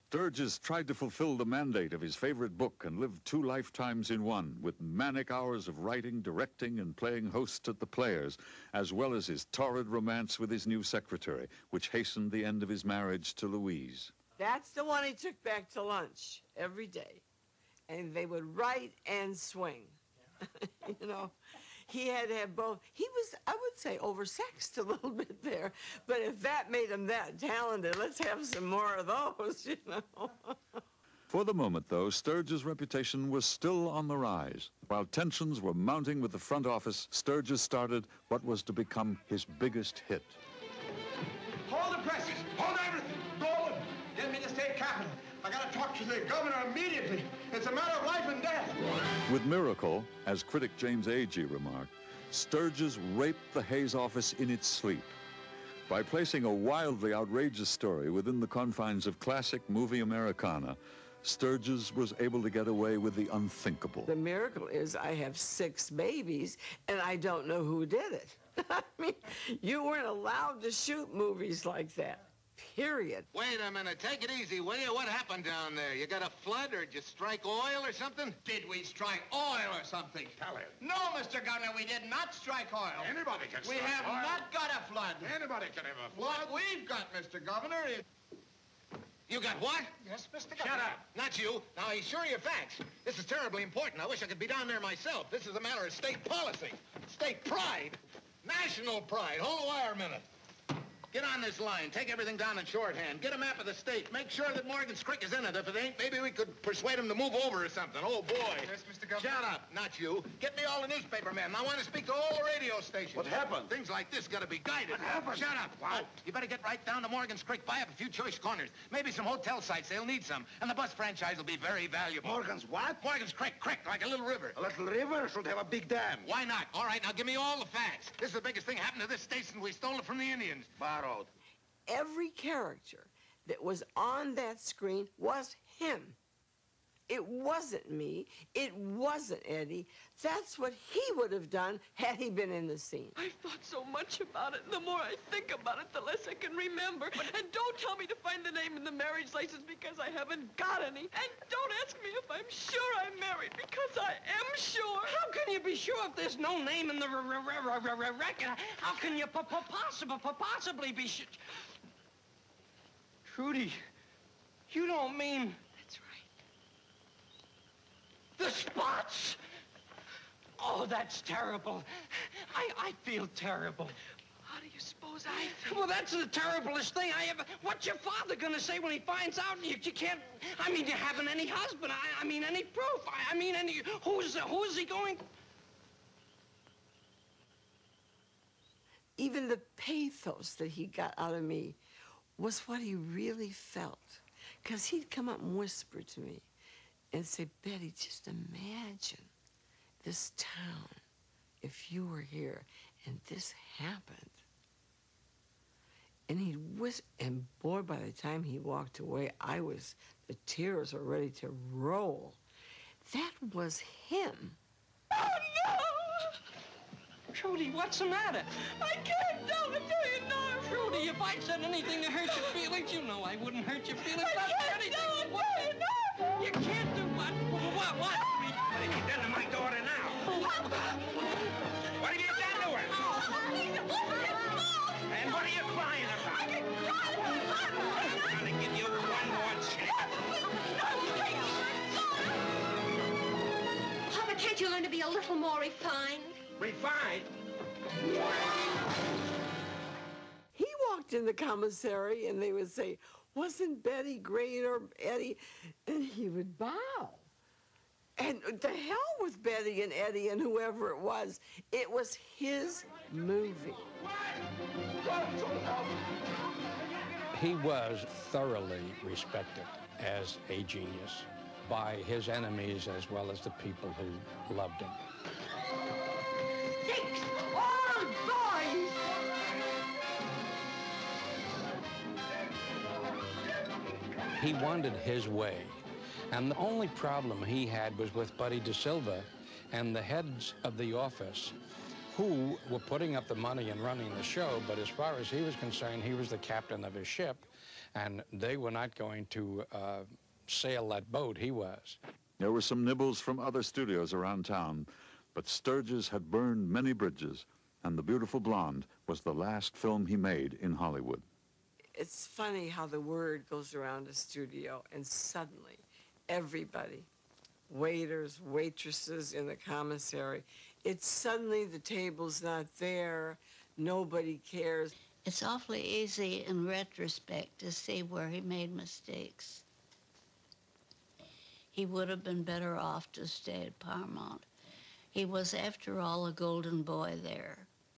Sturges tried to fulfill the mandate of his favorite book and lived 2 lifetimes in one, with manic hours of writing, directing, and playing host at the Players, as well as his torrid romance with his new secretary, which hastened the end of his marriage to Louise. That's the one he took back to lunch every day. And they would write and swing. You know, he had to have both. He was, I would say, oversexed a little bit there. But if that made him that talented, let's have some more of those, you know. For the moment, though, Sturges' reputation was still on the rise. While tensions were mounting with the front office, Sturges started what was to become his biggest hit. Hold the presses! Hold everything! Go! Get me the state capitol. I gotta talk to the governor immediately. It's a matter of life and death. With miracle, as critic James Agee remarked, Sturges raped the Hayes office in its sleep. By placing a wildly outrageous story within the confines of classic movie Americana, Sturges was able to get away with the unthinkable. The miracle is I have 6 babies, and I don't know who did it. I mean, you weren't allowed to shoot movies like that. Period. Wait a minute. Take it easy, will you? What happened down there? You got a flood, or did you strike oil or something? Did we strike oil or something? Tell him. No, Mr. Governor, we did not strike oil. Anybody can We strike have oil. not got a flood. Anybody can have a flood. What we've got, Mr. Governor, is... You got what? Yes, Mr. Governor. Shut up. Not you. Now, he's sure of your facts. This is terribly important. I wish I could be down there myself. This is a matter of state policy, state pride, national pride. Hold the wire a minute. Get on this line. Take everything down in shorthand. Get a map of the state. Make sure that Morgan's Creek is in it. If it ain't, maybe we could persuade him to move over or something. Oh, boy. Yes, Mr. Governor. Shut up. Not you. Get me all the newspaper men. I want to speak to all the radio stations. What happened? Things like this got to be guided. What happened? Shut up. What? Oh, you better get right down to Morgan's Creek. Buy up a few choice corners. Maybe some hotel sites. They'll need some. And the bus franchise will be very valuable. Morgan's what? Morgan's Creek, like a little river. A little river should have a big dam. Why not? All right, now give me all the facts. This is the biggest thing happened to this station. We stole it from the Indians. Borrowed. Every character that was on that screen was him. It wasn't me. It wasn't Eddie. That's what he would have done had he been in the scene. I've thought so much about it, and the more I think about it, the less I can remember. And don't tell me to find the name in the marriage license because I haven't got any. And don't ask me if I'm sure I'm married because I am sure. How can you be sure if there's no name in the record? How can you possibly be sure? Trudy, you don't mean... That's right. The spots! Oh, that's terrible. I feel terrible. How do you suppose I feel? Well, that's the terriblest thing I ever... What's your father gonna say when he finds out you can't... I mean, you haven't any husband. I mean, any proof. I mean, any... Who's he going... Even the pathos that he got out of me was what he really felt. Because he'd come up and whisper to me and say, Betty, just imagine this town if you were here and this happened. And he'd whisper, and boy, by the time he walked away, the tears were ready to roll. That was him. Oh, no! Trudy, what's the matter? I can't tell you now. Trudy, if I said anything to hurt your feelings, you know I wouldn't hurt your feelings. I can't tell it you now. You can't do what? What? What have you done to my daughter now? What have you done to her? And what are you crying about? I'm gonna give you one more chance. Papa, can't you learn to be a little more refined? Refined? He walked in the commissary and they would say, wasn't Betty great or Eddie? And he would bow. And the hell with Betty and Eddie and whoever it was. It was his movie. He was thoroughly respected as a genius by his enemies as well as the people who loved him. He wanted his way, and the only problem he had was with Buddy DeSilva and the heads of the office, who were putting up the money and running the show, but as far as he was concerned, he was the captain of his ship, and they were not going to sail that boat. He was. There were some nibbles from other studios around town, but Sturges had burned many bridges, and The Beautiful Blonde was the last film he made in Hollywood. It's funny how the word goes around a studio, and suddenly everybody, waiters, waitresses in the commissary, it's suddenly the table's not there, nobody cares. It's awfully easy in retrospect to see where he made mistakes. He would have been better off to stay at Paramount. He was, after all, a golden boy there.